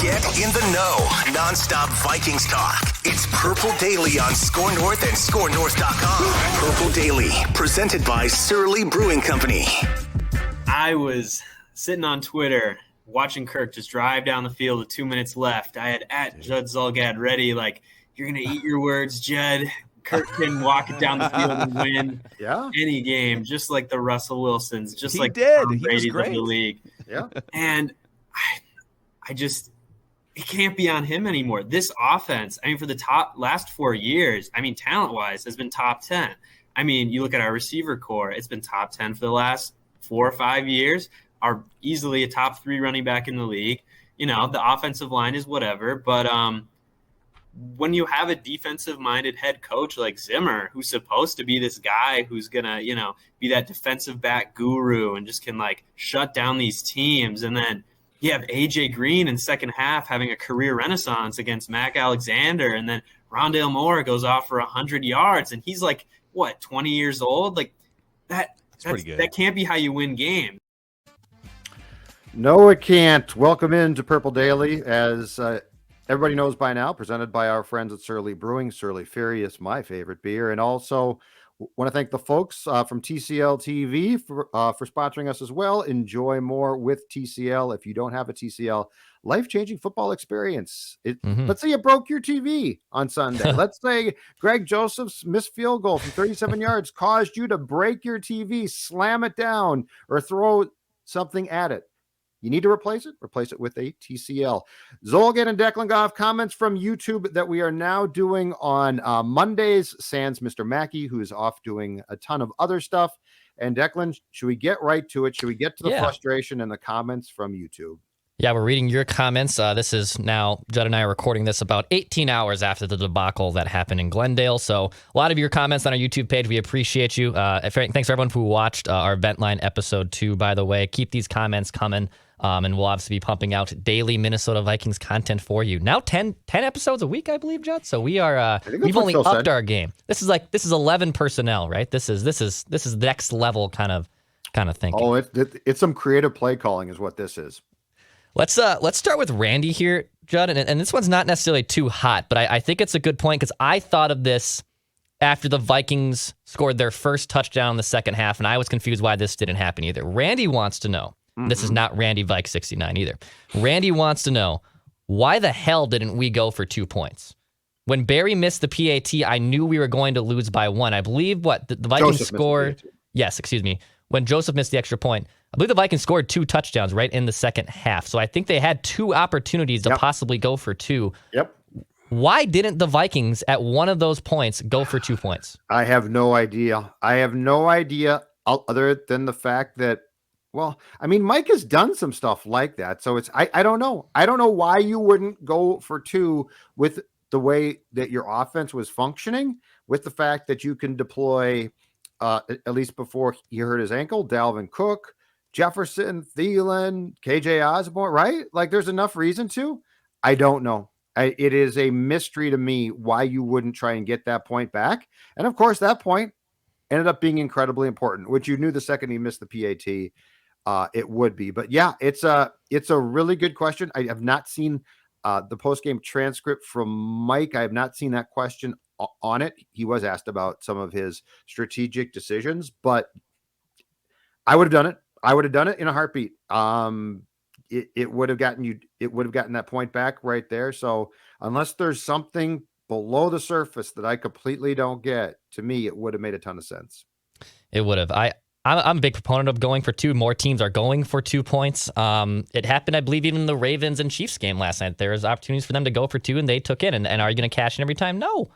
Get in the know. Nonstop Vikings talk. It's Purple Daily on Score North and ScoreNorth.com. Purple Daily, presented by Surly Brewing Company. I was sitting on Twitter watching Kirk just drive down the field with 2 minutes left. I had at Judd Zulgad ready, like, you're going to eat your words, Judd. Kirk can walk it down the field and win any game, just like the Russell Wilsons, just like the Tom Brady's of the league. Yeah. And I just – it can't be on him anymore. This offense, I mean, for the last 4 years, I mean, talent-wise, has been top 10. I mean, you look at our receiver core, it's been top 10 for the last 4 or 5 years, are easily a top 3 running back in the league. You know, the offensive line is whatever, but when you have a defensive-minded head coach like Zimmer, who's supposed to be this guy who's going to, you know, be that defensive back guru and just can, like, shut down these teams, and then you have A.J. Green in second half having a career renaissance against Mac Alexander, and then Rondale Moore goes off for 100 yards, and he's like, what, 20 years old? Like, that's pretty good. That can't be how you win games. No, it can't. Welcome into Purple Daily, as everybody knows by now, presented by our friends at Surly Brewing. Surly Furious, my favorite beer, and also want to thank the folks from TCL TV for sponsoring us as well. Enjoy more with TCL. If you don't have a TCL life-changing football experience, let's say you broke your TV on Sunday. Let's say Greg Joseph's missed field goal from 37 yards caused you to break your TV, slam it down, or throw something at it. You need to replace it with a TCL. Zolgan and Declan Goff, comments from YouTube that we are now doing on Mondays, sans Mr. Mackey, who is off doing a ton of other stuff. And Declan, should we get right to it? Should we get to the frustration and the comments from YouTube? Yeah, we're reading your comments. This is now, Judd and I are recording this about 18 hours after the debacle that happened in Glendale. So a lot of your comments on our YouTube page. We appreciate you. Thanks for everyone who watched our Ventline episode 2, by the way. Keep these comments coming. And we'll obviously be pumping out daily Minnesota Vikings content for you. Now 10 episodes a week, I believe, Judd. So we are we've only upped our game. This is 11 personnel, right? This is next level kind of thinking. Oh, it's some creative play calling is what this is. Let's start with Randy here, Judd, and this one's not necessarily too hot, but I think it's a good point because I thought of this after the Vikings scored their first touchdown in the second half, and I was confused why this didn't happen either. Randy wants to know. This is not Randy Vike 69 either. Randy wants to know, why the hell didn't we go for 2 points? When Barry missed the PAT, I knew we were going to lose by 1. I believe the Vikings scored. Yes, excuse me. When Joseph missed the extra point, I believe the Vikings scored 2 touchdowns right in the second half. So I think they had 2 opportunities to possibly go for 2. Yep. Why didn't the Vikings at one of those points go for 2 points? I have no idea. Other than the fact that, well, I mean, Mike has done some stuff like that. So I don't know. I don't know why you wouldn't go for 2 with the way that your offense was functioning, with the fact that you can deploy, at least before he hurt his ankle, Dalvin Cook, Jefferson, Thielen, KJ Osborne, right? Like, there's enough reason to. I don't know. It is a mystery to me why you wouldn't try and get that point back. And of course, that point ended up being incredibly important, which you knew the second he missed the PAT. It would be, but yeah, it's a really good question. I have not seen the post-game transcript from Mike. I have not seen that question on it. He was asked about some of his strategic decisions, but I would have done it. I would have done it in a heartbeat. It would have gotten you. It would have gotten that point back right there. So unless there's something below the surface that I completely don't get, to me, it would have made a ton of sense. It would have. I'm a big proponent of going for 2. More teams are going for 2 points. It happened, I believe, even in the Ravens and Chiefs game last night. There was opportunities for them to go for 2, and they took it. And are you going to cash in every time? No,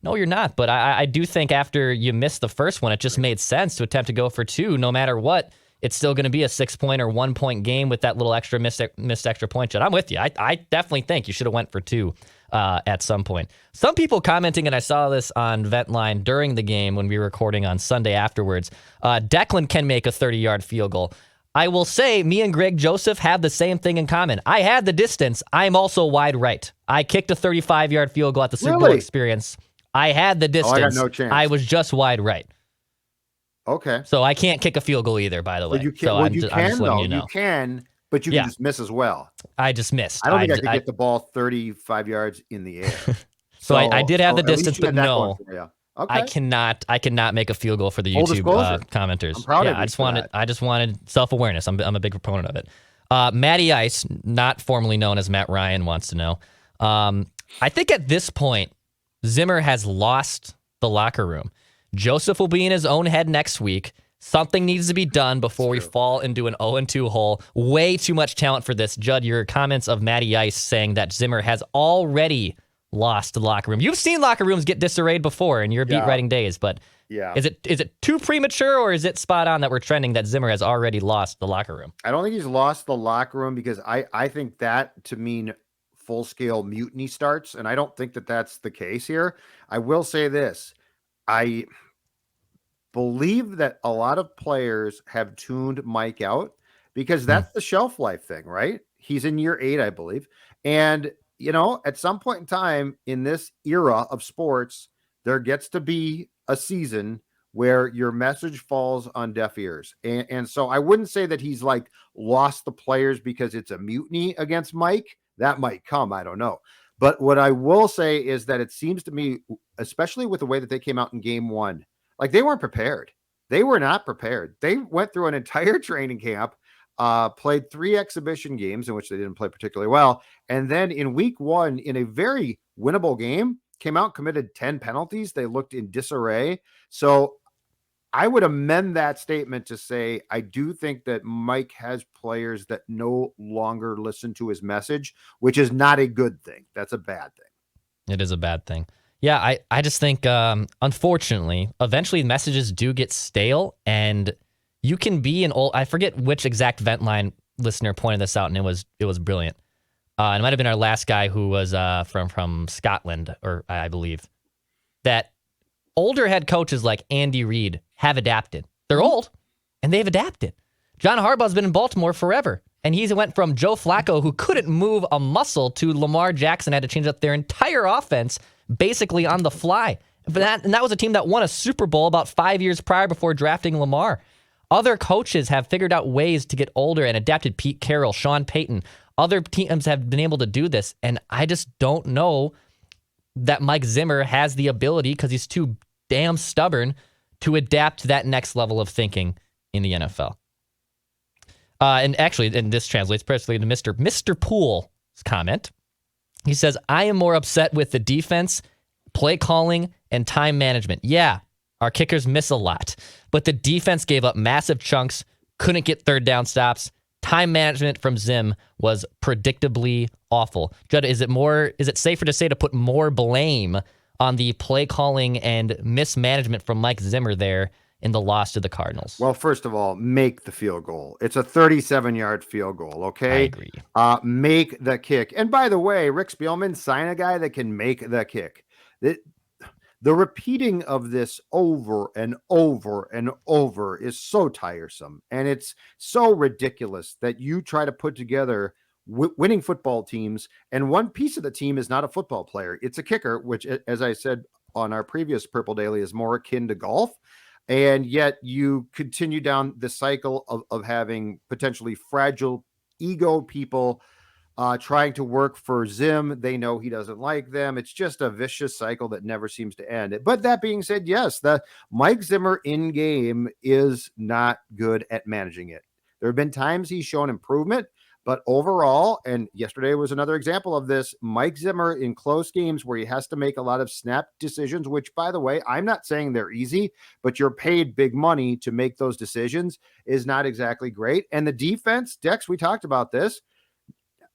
you're not. But I do think after you missed the first one, it just made sense to attempt to go for 2. No matter what, it's still going to be a 6-point or 1-point game with that little extra missed extra point. Shot. I'm with you. I definitely think you should have went for 2 at some point. Some people commenting, and I saw this on Ventline during the game when we were recording on Sunday afterwards, Declan can make a 30-yard field goal. I will say me and Greg Joseph have the same thing in common. I had the distance. I'm also wide right. I kicked a 35-yard field goal at the Super Bowl experience. I had the distance. I got no chance. I was just wide right. Okay. So I can't kick a field goal either, by the way. You can, so you can, though. You can, but you can just miss as well. I just missed. I don't think I could get the ball 35 yards in the air. So I did have the distance, but no. Okay. I cannot make a field goal for the Full YouTube disclosure. commenters. I'm proud of you. I just wanted self-awareness. I'm a big proponent of it. Matty Ice, not formerly known as Matt Ryan, wants to know. I think at this point, Zimmer has lost the locker room. Joseph will be in his own head next week. Something needs to be done before we fall into an 0-2 hole. Way too much talent for this. Judd, your comments of Matty Ice saying that Zimmer has already lost the locker room. You've seen locker rooms get disarrayed before in your beat writing days, but is it too premature, or is it spot on that we're trending that Zimmer has already lost the locker room? I don't think he's lost the locker room, because I think that to mean full-scale mutiny starts, and I don't think that that's the case here. I will say this. I believe that a lot of players have tuned Mike out, because that's the shelf life thing, right? He's in year 8, I believe. And, at some point in time in this era of sports, there gets to be a season where your message falls on deaf ears. And so I wouldn't say that he's like lost the players because it's a mutiny against Mike. That might come. I don't know. But what I will say is that it seems to me, especially with the way that they came out in game 1, like they weren't prepared. They were not prepared. They went through an entire training camp, played 3 exhibition games in which they didn't play particularly well. And then in week 1, in a very winnable game, came out, committed 10 penalties. They looked in disarray. So I would amend that statement to say, I do think that Mike has players that no longer listen to his message, which is not a good thing. That's a bad thing. It is a bad thing. Yeah, I just think, unfortunately, eventually messages do get stale, and you can be an old, I forget which exact vent line listener pointed this out, and it was brilliant. It might have been our last guy who was from Scotland, or I believe, that older head coaches like Andy Reid have adapted. They're old, and they've adapted. John Harbaugh's been in Baltimore forever, and he went from Joe Flacco, who couldn't move a muscle, to Lamar Jackson, had to change up their entire offense basically on the fly. And that was a team that won a Super Bowl about 5 years prior before drafting Lamar. Other coaches have figured out ways to get older and adapted. Pete Carroll, Sean Payton. Other teams have been able to do this, and I just don't know that Mike Zimmer has the ability, because he's too damn stubborn, to adapt to that next level of thinking in the NFL. And actually, and this translates perfectly to Mr. Pool's comment. He says, I am more upset with the defense, play calling, and time management. Yeah, our kickers miss a lot, but the defense gave up massive chunks, couldn't get third down stops. Time management from Zim was predictably awful. Judd, is it safer to say to put more blame on the play calling and mismanagement from Mike Zimmer there in the loss to the Cardinals? Well, first of all, make the field goal. It's a 37-yard field goal, okay? I agree. Make the kick. And by the way, Rick Spielman, sign a guy that can make the kick. The repeating of this over and over and over is so tiresome. And it's so ridiculous that you try to put together winning football teams, and one piece of the team is not a football player. It's a kicker, which, as I said on our previous Purple Daily, is more akin to golf. And yet you continue down the cycle of having potentially fragile ego people trying to work for Zim. They know he doesn't like them. It's just a vicious cycle that never seems to end. But that being said, yes, the Mike Zimmer in game is not good at managing it. There have been times he's shown improvement, but overall, and yesterday was another example of this, Mike Zimmer in close games where he has to make a lot of snap decisions, which, by the way, I'm not saying they're easy, but you're paid big money to make those decisions, is not exactly great. And the defense, Dex, we talked about this.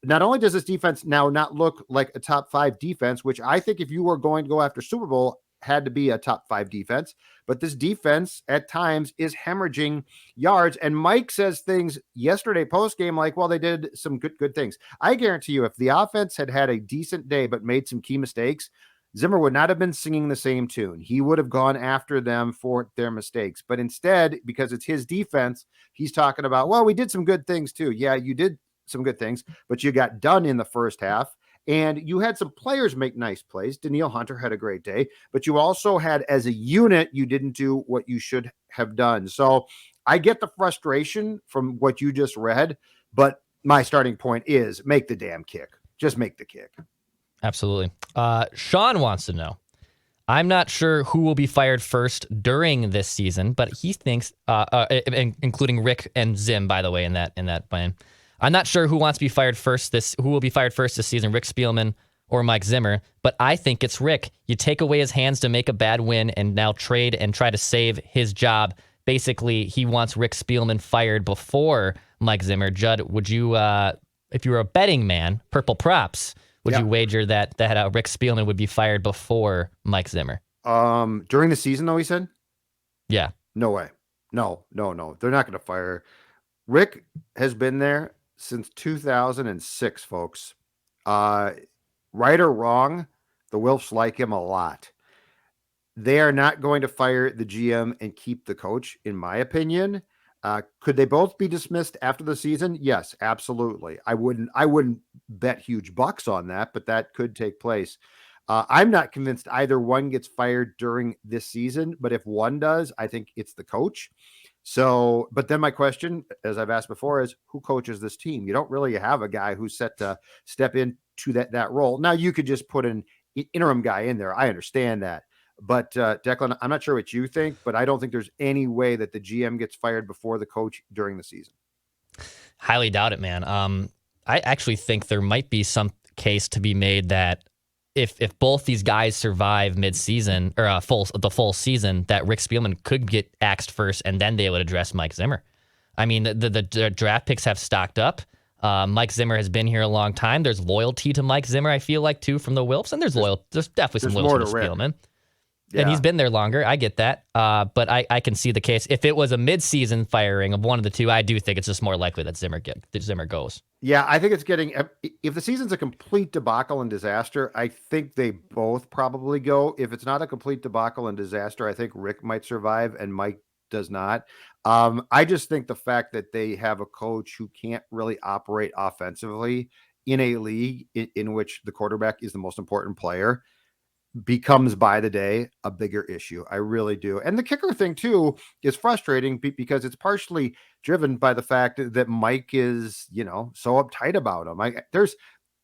Not only does this defense now not look like a top 5 defense, which I think if you were going to go after Super Bowl had to be a top 5 defense, but this defense at times is hemorrhaging yards. And Mike says things yesterday post-game like, well, they did some good things. I guarantee you, if the offense had a decent day but made some key mistakes, Zimmer would not have been singing the same tune. He would have gone after them for their mistakes. But instead, because it's his defense, he's talking about, well, we did some good things too. Yeah, you did some good things, but you got done in the first half. And you had some players make nice plays. Danielle Hunter had a great day, but you also had, as a unit, you didn't do what you should have done. So I get the frustration from what you just read, but my starting point is make the damn kick. Just make the kick. Absolutely. Sean wants to know, I'm not sure who will be fired first during this season, but he thinks, including Rick and Zim, by the way, in that plan. I'm not sure who will be fired first this season, Rick Spielman or Mike Zimmer, but I think it's Rick. You take away his hands to make a bad win and now trade and try to save his job. Basically, he wants Rick Spielman fired before Mike Zimmer. Judd, would you, if you were a betting man, purple props, would you wager that Rick Spielman would be fired before Mike Zimmer? During the season, though, he said? Yeah. No way. No. They're not going to fire. Rick has been there since 2006, folks. Right or wrong, the Wilfs like him a lot. They are not going to fire the GM and keep the coach, in my opinion. Could they both be dismissed after the season? Yes, absolutely. I wouldn't bet huge bucks on that, but that could take place. I'm not convinced either one gets fired during this season, but if one does, I think it's the coach. So, but then my question, as I've asked before, is who coaches this team? You don't really have a guy who's set to step into that role. Now you could just put an interim guy in there. I understand that. But Declan, I'm not sure what you think, but I don't think there's any way that the GM gets fired before the coach during the season. Highly doubt it, man. I actually think there might be some case to be made that if both these guys survive mid-season or the full season, that Rick Spielman could get axed first, and then they would address Mike Zimmer. I mean, the draft picks have stocked up. Mike Zimmer has been here a long time. There's loyalty to Mike Zimmer, I feel like, too, from the Wilfs, and there's definitely some loyalty to Spielman. Yeah. And he's been there longer. I get that. But I can see the case. If it was a mid-season firing of one of the two, I do think it's just more likely that Zimmer goes. Yeah, I think it's getting, if the season's a complete debacle and disaster, I think they both probably go. If it's not a complete debacle and disaster, I think Rick might survive and Mike does not. I just think the fact that they have a coach who can't really operate offensively in a league in which the quarterback is the most important player becomes by the day a bigger issue. I really do. And the kicker thing too is frustrating because it's partially driven by the fact that Mike is, so uptight about him. There's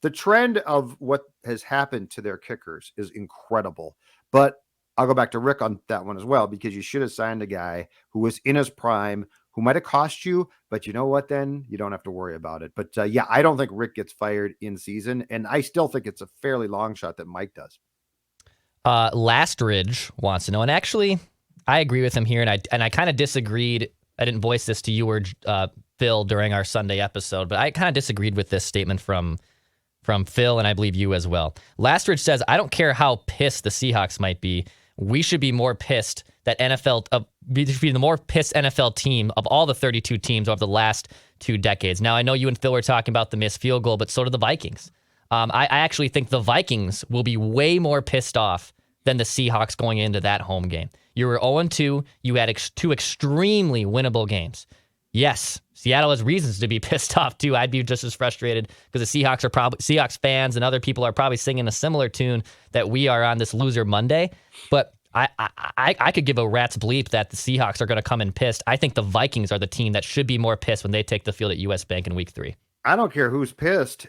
the trend of what has happened to their kickers is incredible, but I'll go back to Rick on that one as well, because you should have signed a guy who was in his prime, who might have cost you, but you know what, then you don't have to worry about it. But I don't think Rick gets fired in season. And I still think it's a fairly long shot that Mike does. Lastridge wants to know, and actually, I agree with him here, and I kind of disagreed. I didn't voice this to you or Phil during our Sunday episode, but I kind of disagreed with this statement from Phil, and I believe you as well. Lastridge says, "I don't care how pissed the Seahawks might be. We should be more pissed that we should be the more pissed NFL team of all the 32 teams over the last 2 decades." Now, I know you and Phil were talking about the missed field goal, but so do the Vikings. I actually think the Vikings will be way more pissed off than the Seahawks going into that home game. You were 0-2. You had 2 extremely winnable games. Yes, Seattle has reasons to be pissed off too. I'd be just as frustrated because the Seahawks fans and other people are probably singing a similar tune that we are on this loser Monday. But I could give a rat's bleep that the Seahawks are going to come in pissed. I think the Vikings are the team that should be more pissed when they take the field at US Bank in Week 3. I don't care who's pissed.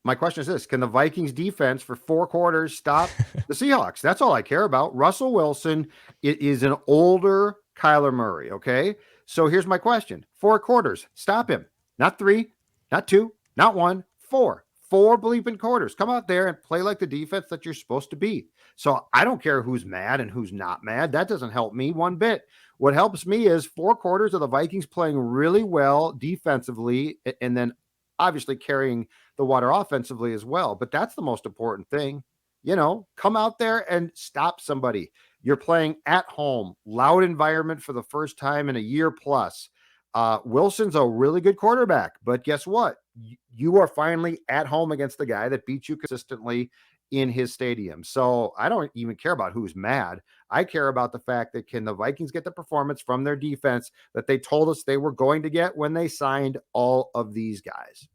My question is this: can the Vikings defense for 4 quarters stop the Seahawks? That's all I care about. Russell Wilson is an older Kyler Murray. Okay. So here's my question: 4 quarters, stop him. Not 3, not 2, not 1, 4. 4 bleeping quarters. Come out there and play like the defense that you're supposed to be. So I don't care who's mad and who's not mad. That doesn't help me one bit. What helps me is 4 quarters of the Vikings playing really well defensively and then obviously carrying the water offensively as well. But that's the most important thing. Come out there and stop somebody. You're playing at home, loud environment for the first time in a year plus. Wilson's a really good quarterback, but guess what? You are finally at home against the guy that beat you consistently in his stadium. So I don't even care about who's mad. I care about the fact that can the Vikings get the performance from their defense that they told us they were going to get when they signed all of these guys.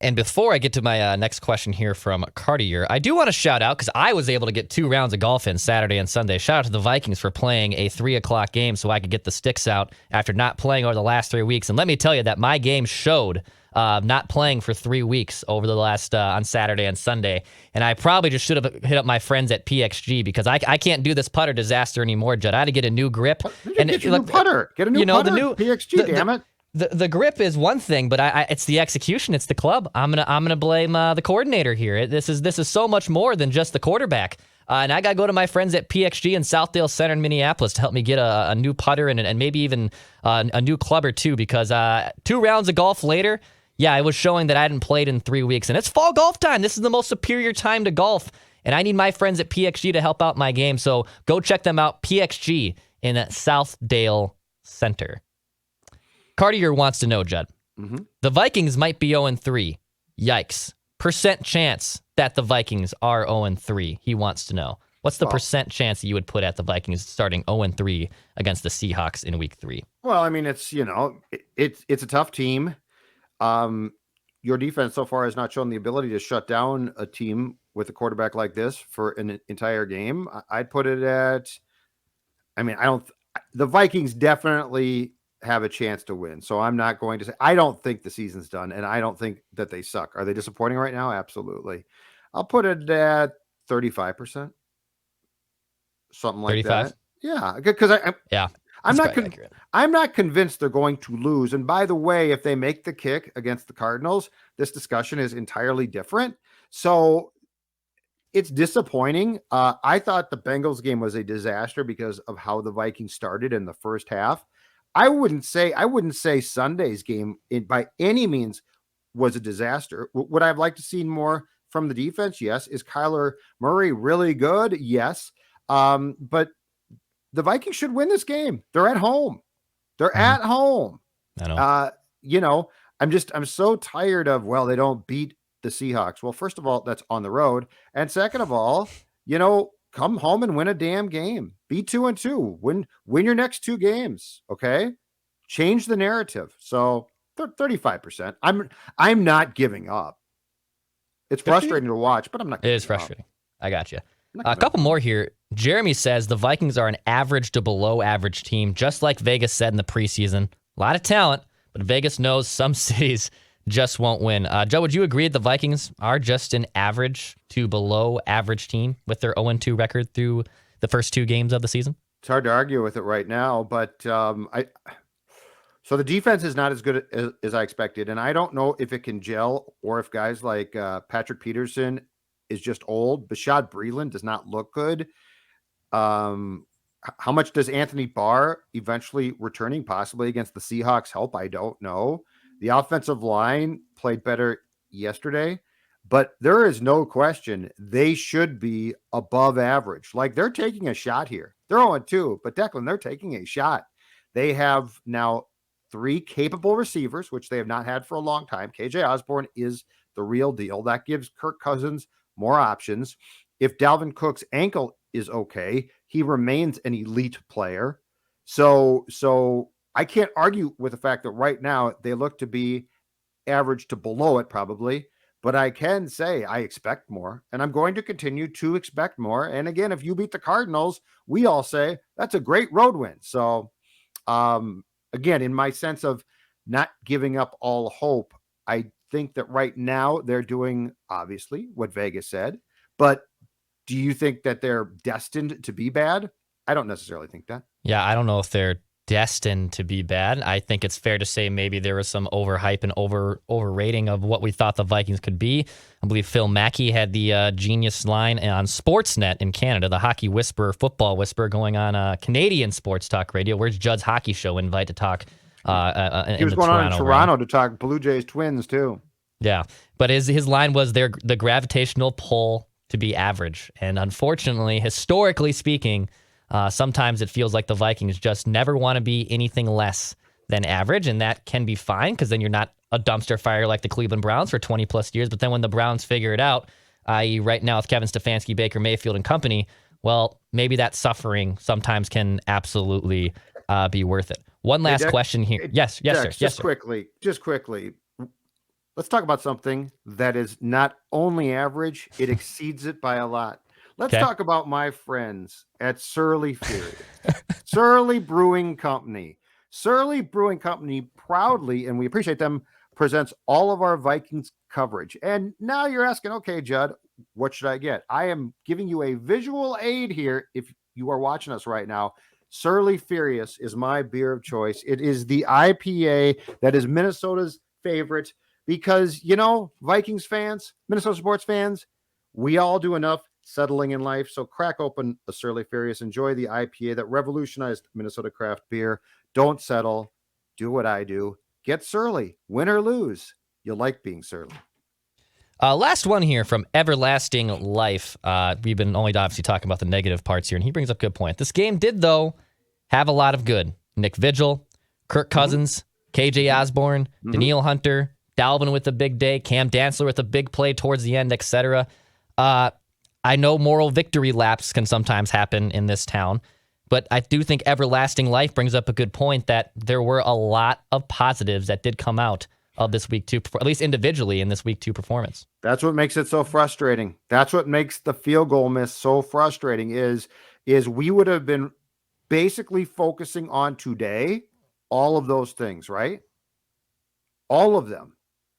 And before I get to my next question here from Cartier, I do want to shout out, because I was able to get 2 rounds of golf in Saturday and Sunday. Shout out to the Vikings for playing a 3 o'clock game so I could get the sticks out after not playing over the last 3 weeks. And let me tell you that my game showed not playing for 3 weeks over the last on Saturday and Sunday. And I probably just should have hit up my friends at PXG, because I can't do this putter disaster anymore, Judd. I had to get a new grip. And get a new putter. Get a new putter. The new PXG, damn it. The grip is one thing, but it's the execution. It's the club. I'm gonna blame the coordinator here. This is so much more than just the quarterback. And I gotta go to my friends at PXG in Southdale Center in Minneapolis to help me get a new putter and maybe even a new club or two. Because 2 rounds of golf later, yeah, it was showing that I hadn't played in 3 weeks. And it's fall golf time. This is the most superior time to golf. And I need my friends at PXG to help out my game. So go check them out. PXG in Southdale Center. Cartier wants to know, Judd. Mm-hmm. The Vikings might be 0-3. Yikes. Percent chance that the Vikings are 0-3. He wants to know. What's the percent chance that you would put at the Vikings starting 0-3 against the Seahawks in week 3? Well, I mean, it's a tough team. Your defense so far has not shown the ability to shut down a team with a quarterback like this for an entire game. I'd put it at, the Vikings definitely have a chance to win. So I'm not going to say, I don't think the season's done, and I don't think that they suck. Are they disappointing right now? Absolutely. I'll put it at 35%. Something like 35? that. Yeah. Because I'm not convinced they're going to lose. And by the way, if they make the kick against the Cardinals, this discussion is entirely different. So it's disappointing. I thought the Bengals game was a disaster because of how the Vikings started in the first half. I wouldn't say Sunday's game by any means was a disaster. Would I have liked to see more from the defense? Yes. Is Kyler Murray really good? Yes. But the Vikings should win this game. They're at home. At home. I know. I'm so tired of, they don't beat the Seahawks. Well, first of all, that's on the road. And second of all, come home and win a damn game. Be 2-2. Win your next 2 games. Okay. Change the narrative. So 35%. I'm not giving up. It's frustrating to watch, but I'm not. It is frustrating. I got you. A couple more here. Jeremy says the Vikings are an average to below average team, just like Vegas said in the preseason. A lot of talent, but Vegas knows some cities just won't win. Joe, would you agree that the Vikings are just an average to below average team with their 0-2 record through the first 2 games of the season? It's hard to argue with it right now, but so the defense is not as good as I expected, and I don't know if it can gel or if guys like Patrick Peterson is just old. Bashad Breeland does not look good. How much does Anthony Barr eventually returning possibly against the Seahawks help? I don't know. The offensive line played better yesterday, but there is no question they should be above average. Like, they're taking a shot here. They're 0-2, but Declan, they're taking a shot. They have now 3 capable receivers, which they have not had for a long time. KJ Osborne is the real deal. That gives Kirk Cousins more options. If Dalvin Cook's ankle is okay, he remains an elite player. So I can't argue with the fact that right now they look to be average to below it probably, but I can say I expect more, and I'm going to continue to expect more. And again, if you beat the Cardinals, we all say that's a great road win. So again, in my sense of not giving up all hope, I think that right now they're doing obviously what Vegas said, but do you think that they're destined to be bad? I don't necessarily think that. Yeah, I don't know if they're destined to be bad. I think it's fair to say maybe there was some overhype and overrating of what we thought the Vikings could be. I believe Phil Mackey had the genius line on Sportsnet in Canada, the hockey whisperer, football whisperer, going on Canadian sports talk radio. Where's Judd's hockey show invite to talk? He was going on in Toronto to talk Blue Jays Twins too. Yeah, but his line was the gravitational pull to be average, and unfortunately, historically speaking, sometimes it feels like the Vikings just never want to be anything less than average, and that can be fine because then you're not a dumpster fire like the Cleveland Browns for 20 plus years. But then when the Browns figure it out, i.e. right now with Kevin Stefanski, Baker Mayfield, and company, well, maybe that suffering sometimes can absolutely be worth it. One last question here. Yes, sir. Just quickly. Let's talk about something that is not only average, it exceeds it by a lot. Let's Okay. talk about my friends at Surly Furious. Surly Brewing Company. Surly Brewing Company proudly, and we appreciate them, presents all of our Vikings coverage. And now you're asking, okay, Judd, what should I get? I am giving you a visual aid here if you are watching us right now. Surly Furious is my beer of choice. It is the IPA that is Minnesota's favorite because, Vikings fans, Minnesota sports fans, we all do enough settling in life. So crack open a Surly Furious. Enjoy the IPA that revolutionized Minnesota craft beer. Don't settle. Do what I do. Get surly. Win or lose. You like being surly. Last one here from Everlasting Life. We've been only obviously talking about the negative parts here, and he brings up a good point. This game did, though, have a lot of good. Nick Vigil, Kirk Cousins, KJ Osborne, Daniil Hunter, Dalvin with a big day, Cam Dantzler with a big play towards the end, etc. I know moral victory laps can sometimes happen in this town, but I do think Everlasting Life brings up a good point that there were a lot of positives that did come out of this week 2, at least individually in this week 2 performance. That's what makes it so frustrating. That's what makes the field goal miss so frustrating is we would have been basically focusing on today, all of those things, right? All of them.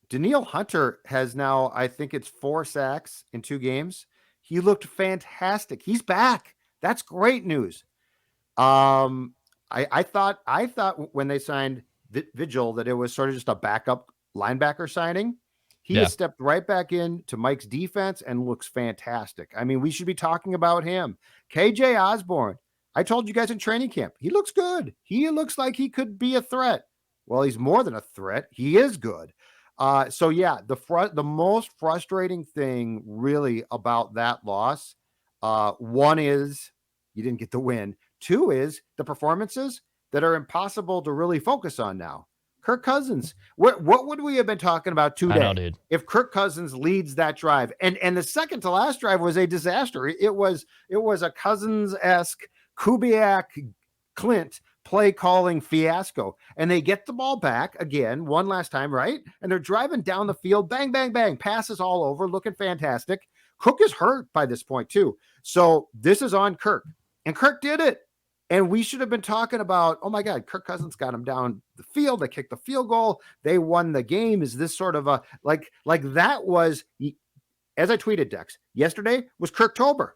Daniil Hunter has now, I think it's 4 sacks in 2 games. He looked fantastic. He's back. That's great news. I thought when they signed Vigil that it was sort of just a backup linebacker signing. He has stepped right back into Mike's defense and looks fantastic. I mean, we should be talking about him. KJ Osborne. I told you guys in training camp, he looks good. He looks like he could be a threat. Well, he's more than a threat. He is good. So yeah, the most frustrating thing really about that loss, one is you didn't get the win. 2 is the performances that are impossible to really focus on now. Kirk Cousins, what would we have been talking about today? I know, dude. If Kirk Cousins leads that drive? And the second to last drive was a disaster. It was a Cousins-esque Kubiak Clint play calling fiasco. And they get the ball back again, one last time, right? And they're driving down the field, bang, bang, bang, passes all over, looking fantastic. Cook is hurt by this point too. So this is on Kirk. And Kirk did it. And we should have been talking about, oh my God, Kirk Cousins got him down the field. They kicked the field goal. They won the game. Is this sort of a, like that was, as I tweeted, Dex, yesterday was Kirktober.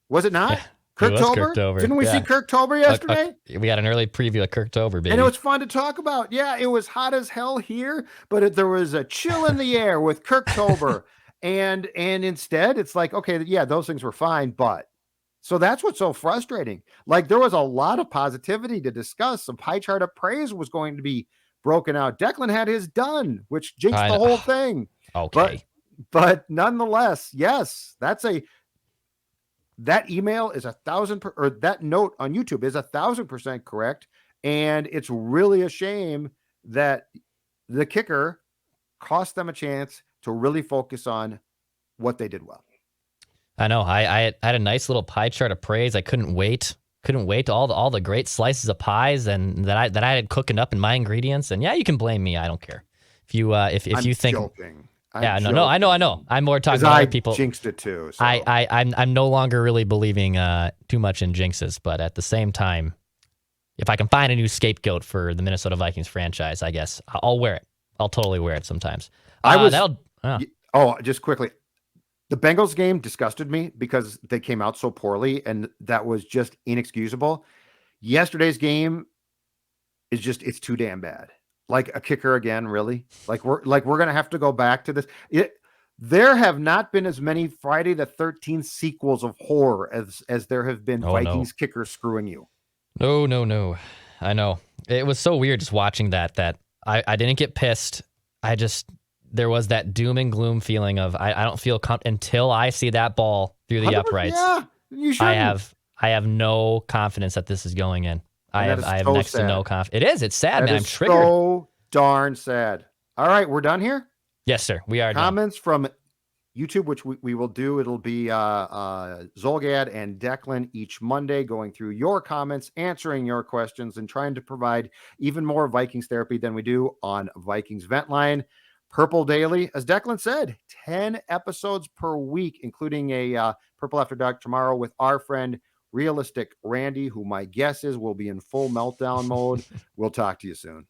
Was it not? Yeah, Kirktober? Didn't we see Kirktober yesterday? We had an early preview of Kirktober, baby. And it was fun to talk about. Yeah, it was hot as hell here, but there was a chill in the air with Kirktober. and instead, it's like, okay, yeah, those things were fine, but. So that's what's so frustrating. Like there was a lot of positivity to discuss. Some pie chart of praise was going to be broken out. Declan had his done, which jinxed the whole thing. Okay. But nonetheless, yes, that email is 1,000%, or that note on YouTube is 1,000% correct. And it's really a shame that the kicker cost them a chance to really focus on what they did well. I know. I had a nice little pie chart of praise. I couldn't wait. All the great slices of pies and that I had cooking up in my ingredients. And yeah, you can blame me. I don't care. If you think joking. I know. I'm more talking about other people. Jinxed it too. So. I'm no longer really believing too much in jinxes, but at the same time, if I can find a new scapegoat for the Minnesota Vikings franchise, I guess I'll wear it. I'll totally wear it sometimes. Just quickly. The Bengals game disgusted me because they came out so poorly, and that was just inexcusable. Yesterday's game is it's too damn bad. Like a kicker again, really? Like we're going to have to go back to this. There have not been as many Friday the 13th sequels of horror as there have been Vikings kickers screwing you. No. I know. It was so weird just watching that I didn't get pissed. There was that doom and gloom feeling of I don't feel until I see that ball through the uprights. Yeah, you should. I have no confidence that this is going in. I have next to no confidence. It's sad, man. I'm triggered. So darn sad. All right, we're done here. Yes, sir. We are. Comments from YouTube, which we will do. It'll be Zolgad and Declan each Monday going through your comments, answering your questions, and trying to provide even more Vikings therapy than we do on Vikings Vent Line. Purple Daily, as Declan said, 10 episodes per week, including a Purple After Dark tomorrow with our friend Realistic Randy, who my guess is will be in full meltdown mode. We'll talk to you soon.